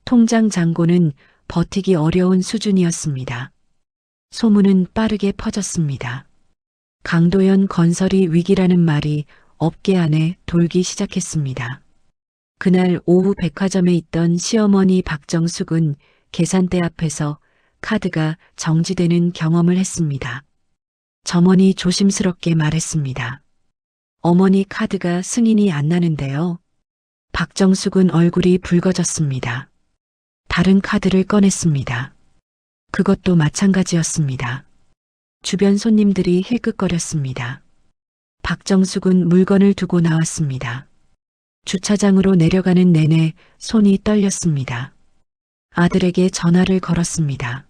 통장 잔고는 버티기 어려운 수준이었습니다. 소문은 빠르게 퍼졌습니다. 강도연 건설이 위기라는 말이 업계 안에 돌기 시작했습니다. 그날 오후 백화점에 있던 시어머니 박정숙은 계산대 앞에서 카드가 정지되는 경험을 했습니다. 점원이 조심스럽게 말했습니다. 어머니 카드가 승인이 안 나는데요. 박정숙은 얼굴이 붉어졌습니다. 다른 카드를 꺼냈습니다. 그것도 마찬가지였습니다. 주변 손님들이 힐끗거렸습니다. 박정숙은 물건을 두고 나왔습니다. 주차장으로 내려가는 내내 손이 떨렸습니다. 아들에게 전화를 걸었습니다.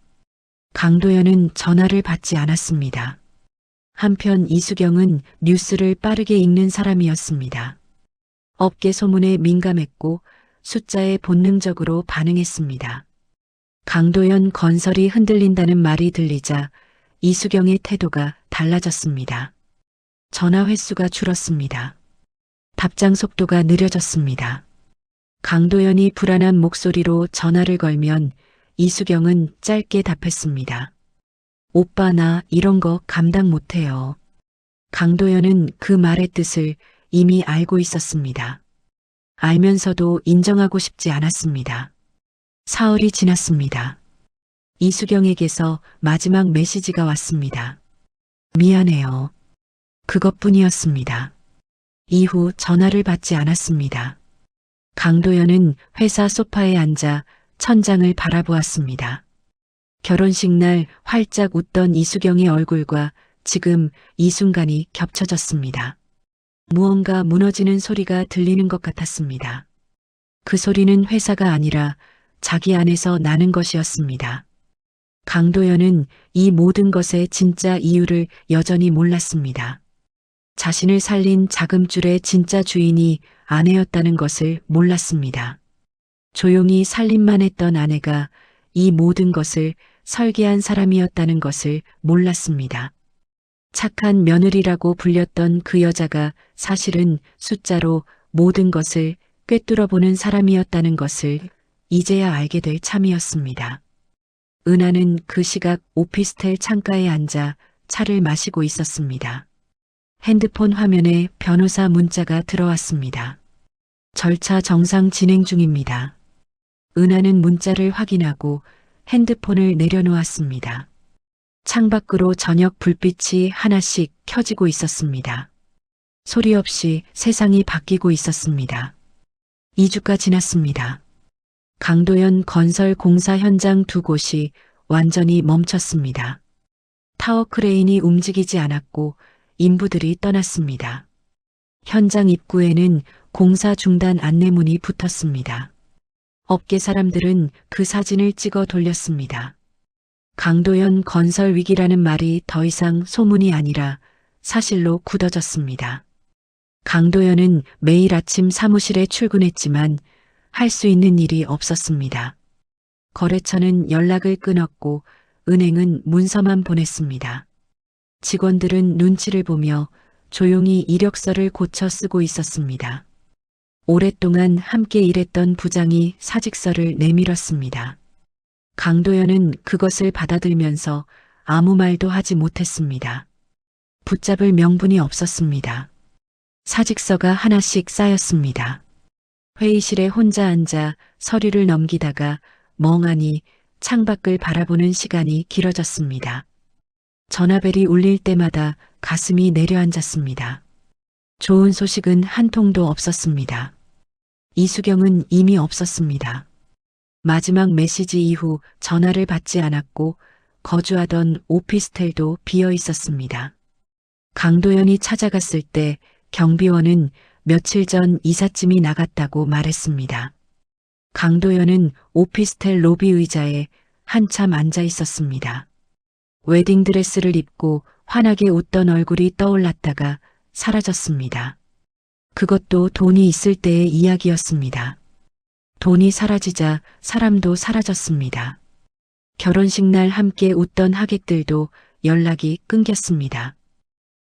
강도연은 전화를 받지 않았습니다. 한편 이수경은 뉴스를 빠르게 읽는 사람이었습니다. 업계 소문에 민감했고 숫자에 본능적으로 반응했습니다. 강도연 건설이 흔들린다는 말이 들리자 이수경의 태도가 달라졌습니다. 전화 횟수가 줄었습니다. 답장 속도가 느려졌습니다. 강도연이 불안한 목소리로 전화를 걸면 이수경은 짧게 답했습니다. 오빠 나 이런 거 감당 못해요. 강도연은 그 말의 뜻을 이미 알고 있었습니다. 알면서도 인정하고 싶지 않았습니다. 사흘이 지났습니다. 이수경에게서 마지막 메시지가 왔습니다. 미안해요. 그것뿐이었습니다. 이후 전화를 받지 않았습니다. 강도연은 회사 소파에 앉아 천장을 바라보았습니다. 결혼식 날 활짝 웃던 이수경의 얼굴과 지금 이 순간이 겹쳐졌습니다. 무언가 무너지는 소리가 들리는 것 같았습니다. 그 소리는 회사가 아니라 자기 안에서 나는 것이었습니다. 강도연은 이 모든 것의 진짜 이유를 여전히 몰랐습니다. 자신을 살린 자금줄의 진짜 주인이 아내였다는 것을 몰랐습니다. 조용히 살림만 했던 아내가 이 모든 것을 설계한 사람이었다는 것을 몰랐습니다. 착한 며느리라고 불렸던 그 여자가 사실은 숫자로 모든 것을 꿰뚫어보는 사람이었다는 것을 이제야 알게 될 참이었습니다. 은하는 그 시각 오피스텔 창가에 앉아 차를 마시고 있었습니다. 핸드폰 화면에 변호사 문자가 들어왔습니다. 절차 정상 진행 중입니다. 은하는 문자를 확인하고 핸드폰을 내려놓았습니다. 창밖으로 저녁 불빛이 하나씩 켜지고 있었습니다. 소리 없이 세상이 바뀌고 있었습니다. 2주가 지났습니다. 강도연 건설 공사 현장 두 곳이 완전히 멈췄습니다. 타워 크레인이 움직이지 않았고 인부들이 떠났습니다. 현장 입구에는 공사 중단 안내문이 붙었습니다. 업계 사람들은 그 사진을 찍어 돌렸습니다. 강도연 건설 위기라는 말이 더 이상 소문이 아니라 사실로 굳어졌습니다. 강도연은 매일 아침 사무실에 출근했지만 할 수 있는 일이 없었습니다. 거래처는 연락을 끊었고 은행은 문서만 보냈습니다. 직원들은 눈치를 보며 조용히 이력서를 고쳐 쓰고 있었습니다. 오랫동안 함께 일했던 부장이 사직서를 내밀었습니다. 강도연은 그것을 받아들면서 아무 말도 하지 못했습니다. 붙잡을 명분이 없었습니다. 사직서가 하나씩 쌓였습니다. 회의실에 혼자 앉아 서류를 넘기다가 멍하니 창밖을 바라보는 시간이 길어졌습니다. 전화벨이 울릴 때마다 가슴이 내려앉았습니다. 좋은 소식은 한 통도 없었습니다. 이수경은 이미 없었습니다. 마지막 메시지 이후 전화를 받지 않았고 거주하던 오피스텔도 비어 있었습니다. 강도연이 찾아갔을 때 경비원은 며칠 전 이삿짐이 나갔다고 말했습니다. 강도연은 오피스텔 로비 의자에 한참 앉아 있었습니다. 웨딩드레스를 입고 환하게 웃던 얼굴이 떠올랐다가 사라졌습니다. 그것도 돈이 있을 때의 이야기였습니다. 돈이 사라지자 사람도 사라졌습니다. 결혼식 날 함께 웃던 하객들도 연락이 끊겼습니다.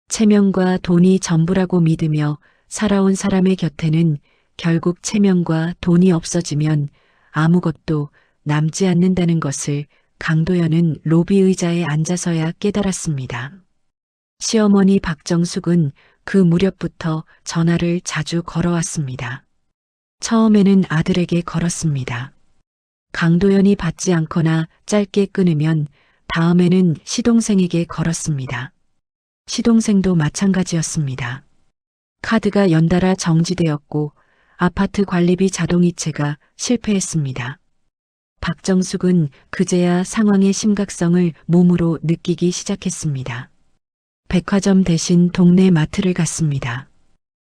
체면과 돈이 전부라고 믿으며 살아온 사람의 곁에는 결국 체면과 돈이 없어지면 아무것도 남지 않는다는 것을 강도연은 로비 의자에 앉아서야 깨달았습니다. 시어머니 박정숙은 그 무렵부터 전화를 자주 걸어왔습니다. 처음에는 아들에게 걸었습니다. 강도연이 받지 않거나 짧게 끊으면 다음에는 시동생에게 걸었습니다. 시동생도 마찬가지였습니다. 카드가 연달아 정지되었고 아파트 관리비 자동이체가 실패했습니다. 박정숙은 그제야 상황의 심각성을 몸으로 느끼기 시작했습니다. 백화점 대신 동네 마트를 갔습니다.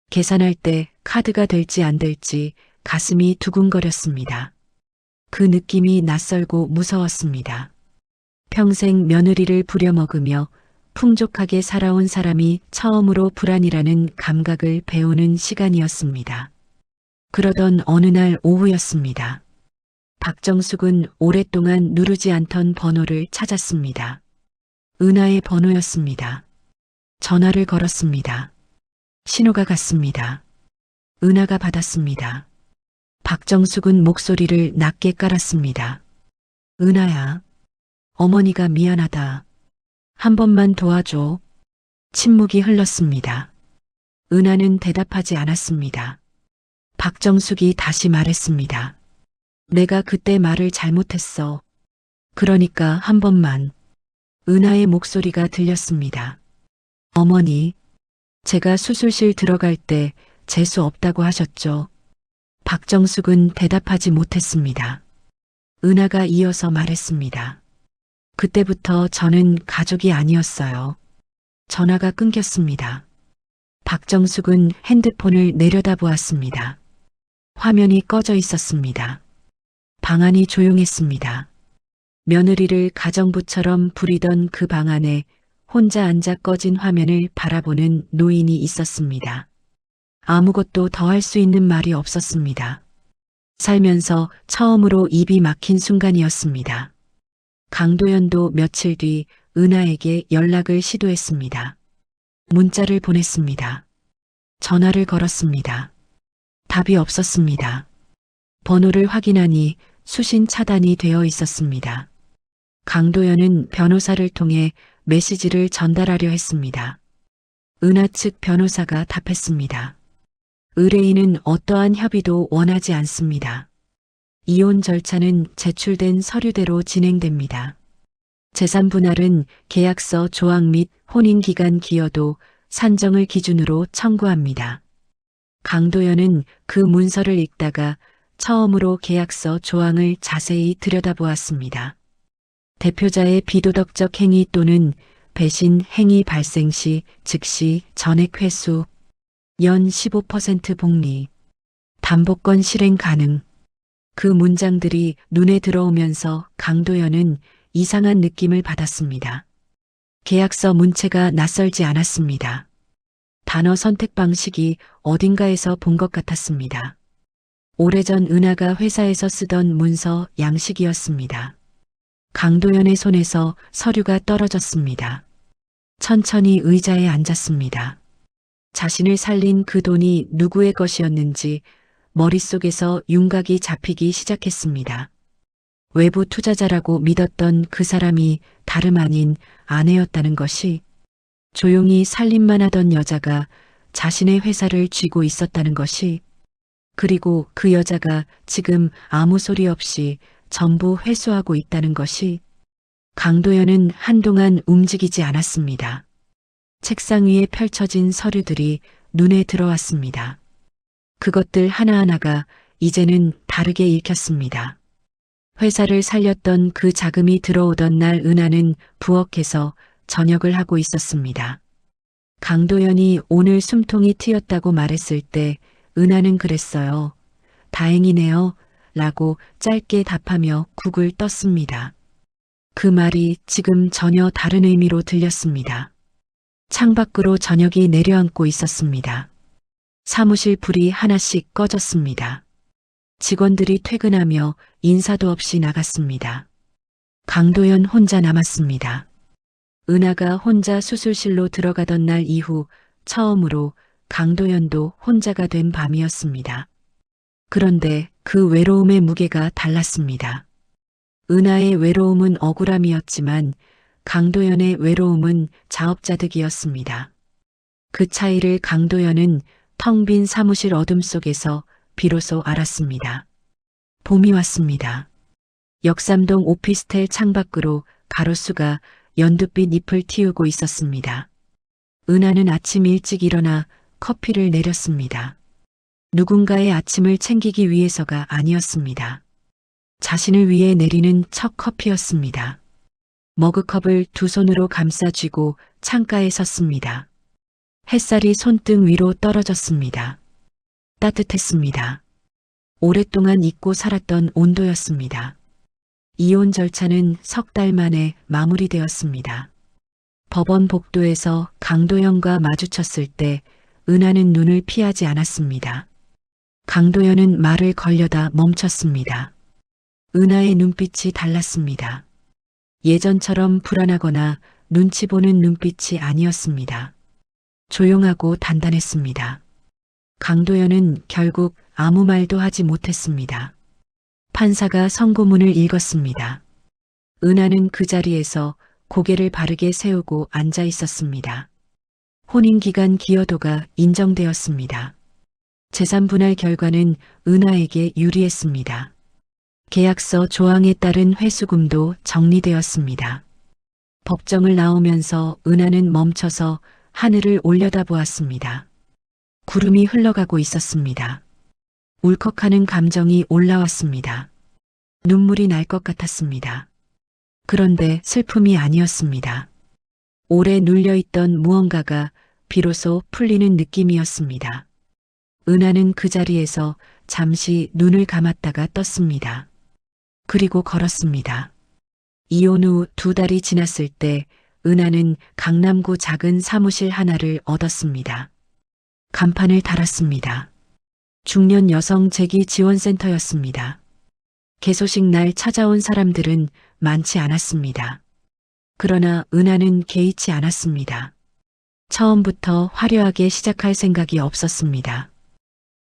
계산할 때 카드가 될지 안 될지 가슴이 두근거렸습니다. 그 느낌이 낯설고 무서웠습니다. 평생 며느리를 부려먹으며 풍족하게 살아온 사람이 처음으로 불안이라는 감각을 배우는 시간이었습니다. 그러던 어느 날 오후였습니다. 박정숙은 오랫동안 누르지 않던 번호를 찾았습니다. 은하의 번호였습니다. 전화를 걸었습니다. 신호가 갔습니다. 은하가 받았습니다. 박정숙은 목소리를 낮게 깔았습니다. 은하야, 어머니가 미안하다. 한 번만 도와줘. 침묵이 흘렀습니다. 은하는 대답하지 않았습니다. 박정숙이 다시 말했습니다. 내가 그때 말을 잘못했어. 그러니까 한 번만. 은하의 목소리가 들렸습니다. 어머니, 제가 수술실 들어갈 때 재수 없다고 하셨죠? 박정숙은 대답하지 못했습니다. 은하가 이어서 말했습니다. 그때부터 저는 가족이 아니었어요. 전화가 끊겼습니다. 박정숙은 핸드폰을 내려다보았습니다. 화면이 꺼져 있었습니다. 방 안이 조용했습니다. 며느리를 가정부처럼 부리던 그 방 안에 혼자 앉아 꺼진 화면을 바라보는 노인이 있었습니다. 아무것도 더 할 수 있는 말이 없었습니다. 살면서 처음으로 입이 막힌 순간이었습니다. 강도연도 며칠 뒤 은하에게 연락을 시도했습니다. 문자를 보냈습니다. 전화를 걸었습니다. 답이 없었습니다. 번호를 확인하니 수신 차단이 되어 있었습니다. 강도연은 변호사를 통해 메시지를 전달하려 했습니다. 은하 측 변호사가 답했습니다. 의뢰인은 어떠한 협의도 원하지 않습니다. 이혼 절차는 제출된 서류대로 진행됩니다. 재산 분할은 계약서 조항 및 혼인기간 기여도 산정을 기준으로 청구합니다. 강도연은 그 문서를 읽다가 처음으로 계약서 조항을 자세히 들여다보았습니다. 대표자의 비도덕적 행위 또는 배신 행위 발생 시 즉시 전액 회수, 연 15% 복리, 담보권 실행 가능. 그 문장들이 눈에 들어오면서 강도연은 이상한 느낌을 받았습니다. 계약서 문체가 낯설지 않았습니다. 단어 선택 방식이 어딘가에서 본 것 같았습니다. 오래전 은하가 회사에서 쓰던 문서 양식이었습니다. 강도연의 손에서 서류가 떨어졌습니다. 천천히 의자에 앉았습니다. 자신을 살린 그 돈이 누구의 것이었는지 머릿속에서 윤곽이 잡히기 시작했습니다. 외부 투자자라고 믿었던 그 사람이 다름 아닌 아내였다는 것이, 조용히 살림만 하던 여자가 자신의 회사를 쥐고 있었다는 것이, 그리고 그 여자가 지금 아무 소리 없이 전부 회수하고 있다는 것이. 강도연은 한동안 움직이지 않았습니다. 책상 위에 펼쳐진 서류들이 눈에 들어왔습니다. 그것들 하나하나가 이제는 다르게 읽혔습니다. 회사를 살렸던 그 자금이 들어오던 날 은하는 부엌에서 저녁을 하고 있었습니다. 강도연이 오늘 숨통이 트였다고 말했을 때 은하는 그랬어요. 다행이네요. 라고 짧게 답하며 국을 떴습니다. 그 말이 지금 전혀 다른 의미로 들렸습니다. 창밖으로 저녁이 내려앉고 있었습니다. 사무실 불이 하나씩 꺼졌습니다. 직원들이 퇴근하며 인사도 없이 나갔습니다. 강도연 혼자 남았습니다. 은하가 혼자 수술실로 들어가던 날 이후 처음으로 강도연도 혼자가 된 밤이었습니다. 그런데 그 외로움의 무게가 달랐습니다. 은하의 외로움은 억울함이었지만 강도연의 외로움은 자업자득이었습니다. 그 차이를 강도연은 텅 빈 사무실 어둠 속에서 비로소 알았습니다. 봄이 왔습니다. 역삼동 오피스텔 창밖으로 가로수가 연두빛 잎을 틔우고 있었습니다. 은하는 아침 일찍 일어나 커피를 내렸습니다. 누군가의 아침을 챙기기 위해서가 아니었습니다. 자신을 위해 내리는 첫 커피였습니다. 머그컵을 두 손으로 감싸 쥐고 창가에 섰습니다. 햇살이 손등 위로 떨어졌습니다. 따뜻했습니다. 오랫동안 잊고 살았던 온도였습니다. 이혼 절차는 석 달 만에 마무리되었습니다. 법원 복도에서 강도현과 마주쳤을 때 은하는 눈을 피하지 않았습니다. 강도현은 말을 걸려다 멈췄습니다. 은하의 눈빛이 달랐습니다. 예전처럼 불안하거나 눈치 보는 눈빛이 아니었습니다. 조용하고 단단했습니다. 강도현은 결국 아무 말도 하지 못했습니다. 판사가 선고문을 읽었습니다. 은하는 그 자리에서 고개를 바르게 세우고 앉아 있었습니다. 혼인기간 기여도가 인정되었습니다. 재산 분할 결과는 은하에게 유리했습니다. 계약서 조항에 따른 회수금도 정리되었습니다. 법정을 나오면서 은하는 멈춰서 하늘을 올려다보았습니다. 구름이 흘러가고 있었습니다. 울컥하는 감정이 올라왔습니다. 눈물이 날 것 같았습니다. 그런데 슬픔이 아니었습니다. 오래 눌려있던 무언가가 비로소 풀리는 느낌이었습니다. 은하는 그 자리에서 잠시 눈을 감았다가 떴습니다. 그리고 걸었습니다. 이혼 후 2달이 지났을 때 은하는 강남구 작은 사무실 하나를 얻었습니다. 간판을 달았습니다. 중년 여성 재기 지원센터였습니다. 개소식 날 찾아온 사람들은 많지 않았습니다. 그러나 은하는 개의치 않았습니다. 처음부터 화려하게 시작할 생각이 없었습니다.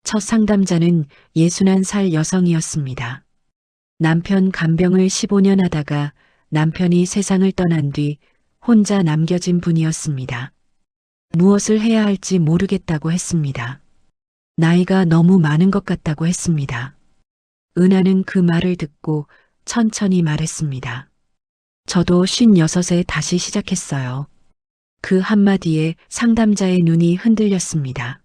첫 상담자는 61살 여성이었습니다. 남편 간병을 15년 하다가 남편이 세상을 떠난 뒤 혼자 남겨진 분이었습니다. 무엇을 해야 할지 모르겠다고 했습니다. 나이가 너무 많은 것 같다고 했습니다. 은하는 그 말을 듣고 천천히 말했습니다. 저도 56에 다시 시작했어요. 그 한마디에 상담자의 눈이 흔들렸습니다.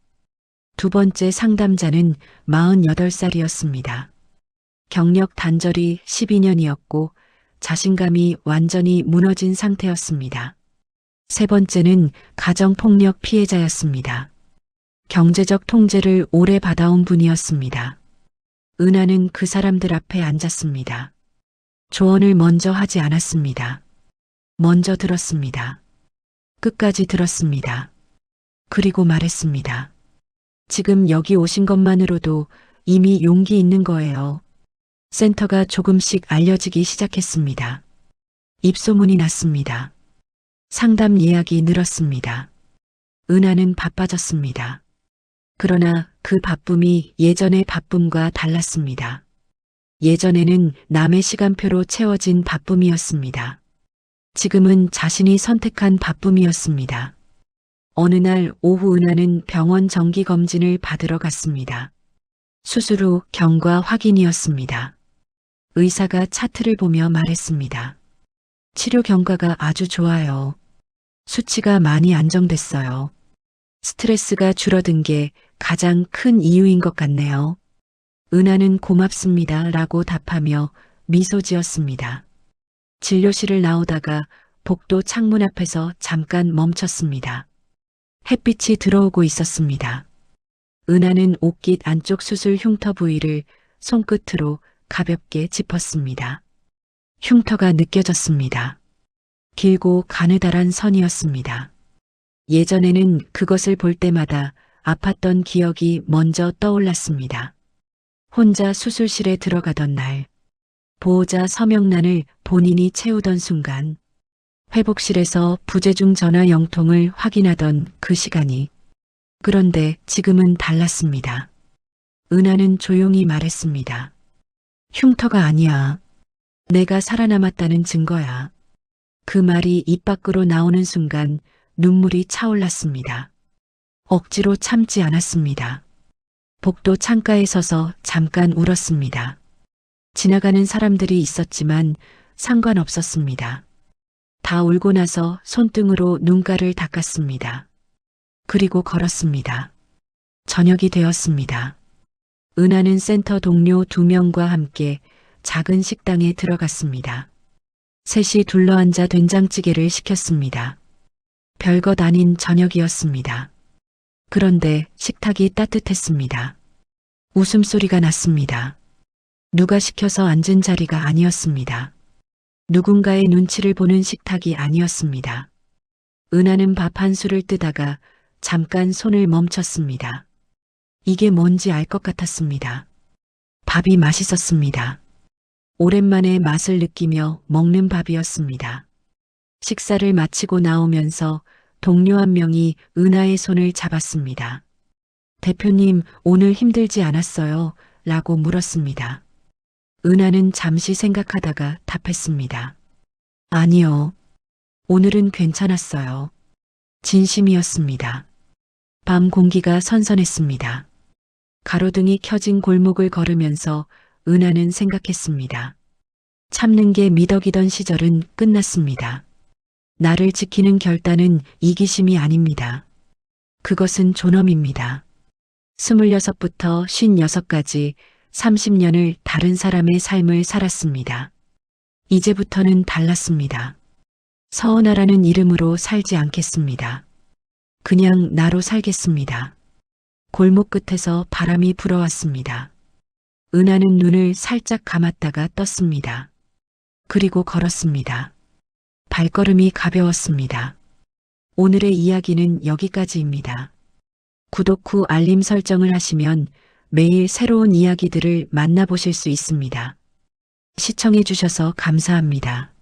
두 번째 상담자는 48살이었습니다. 경력 단절이 12년이었고 자신감이 완전히 무너진 상태였습니다. 세 번째는 가정폭력 피해자였습니다. 경제적 통제를 오래 받아온 분이었습니다. 은하는 그 사람들 앞에 앉았습니다. 조언을 먼저 하지 않았습니다. 먼저 들었습니다. 끝까지 들었습니다. 그리고 말했습니다. 지금 여기 오신 것만으로도 이미 용기 있는 거예요. 센터가 조금씩 알려지기 시작했습니다. 입소문이 났습니다. 상담 예약이 늘었습니다. 은하는 바빠졌습니다. 그러나 그 바쁨이 예전의 바쁨과 달랐습니다. 예전에는 남의 시간표로 채워진 바쁨이었습니다. 지금은 자신이 선택한 바쁨이었습니다. 어느 날 오후 은하는 병원 정기검진을 받으러 갔습니다. 수술 후 경과 확인이었습니다. 의사가 차트를 보며 말했습니다. 치료 경과가 아주 좋아요. 수치가 많이 안정됐어요. 스트레스가 줄어든 게 가장 큰 이유인 것 같네요. 은하는 고맙습니다 라고 답하며 미소 지었습니다. 진료실을 나오다가 복도 창문 앞에서 잠깐 멈췄습니다. 햇빛이 들어오고 있었습니다. 은하는 옷깃 안쪽 수술 흉터 부위를 손끝으로 가볍게 짚었습니다. 흉터가 느껴졌습니다. 길고 가느다란 선이었습니다. 예전에는 그것을 볼 때마다 아팠던 기억이 먼저 떠올랐습니다. 혼자 수술실에 들어가던 날, 보호자 서명란을 본인이 채우던 순간, 회복실에서 부재중 전화 영통을 확인하던 그 시간이. 그런데 지금은 달랐습니다. 은하는 조용히 말했습니다. 흉터가 아니야. 내가 살아남았다는 증거야. 그 말이 입 밖으로 나오는 순간 눈물이 차올랐습니다. 억지로 참지 않았습니다. 복도 창가에 서서 잠깐 울었습니다. 지나가는 사람들이 있었지만 상관없었습니다. 다 울고 나서 손등으로 눈가를 닦았습니다. 그리고 걸었습니다. 저녁이 되었습니다. 은하는 센터 동료 2명과 함께 작은 식당에 들어갔습니다. 셋이 둘러앉아 된장찌개를 시켰습니다. 별것 아닌 저녁이었습니다. 그런데 식탁이 따뜻했습니다. 웃음소리가 났습니다. 누가 시켜서 앉은 자리가 아니었습니다. 누군가의 눈치를 보는 식탁이 아니었습니다. 은하는 밥 한 술을 뜨다가 잠깐 손을 멈췄습니다. 이게 뭔지 알 것 같았습니다. 밥이 맛있었습니다. 오랜만에 맛을 느끼며 먹는 밥이었습니다. 식사를 마치고 나오면서 동료 한 명이 은하의 손을 잡았습니다. 대표님, 오늘 힘들지 않았어요? 라고 물었습니다. 은하는 잠시 생각하다가 답했습니다. 아니요. 오늘은 괜찮았어요. 진심이었습니다. 밤 공기가 선선했습니다. 가로등이 켜진 골목을 걸으면서 은하는 생각했습니다. 참는 게 미덕이던 시절은 끝났습니다. 나를 지키는 결단은 이기심이 아닙니다. 그것은 존엄입니다. 26부터 56까지 30년을 다른 사람의 삶을 살았습니다. 이제부터는 달랐습니다. 서은아라는 이름으로 살지 않겠습니다. 그냥 나로 살겠습니다. 골목 끝에서 바람이 불어왔습니다. 은하는 눈을 살짝 감았다가 떴습니다. 그리고 걸었습니다. 발걸음이 가벼웠습니다. 오늘의 이야기는 여기까지입니다. 구독 후 알림 설정을 하시면 매일 새로운 이야기들을 만나보실 수 있습니다. 시청해 주셔서 감사합니다.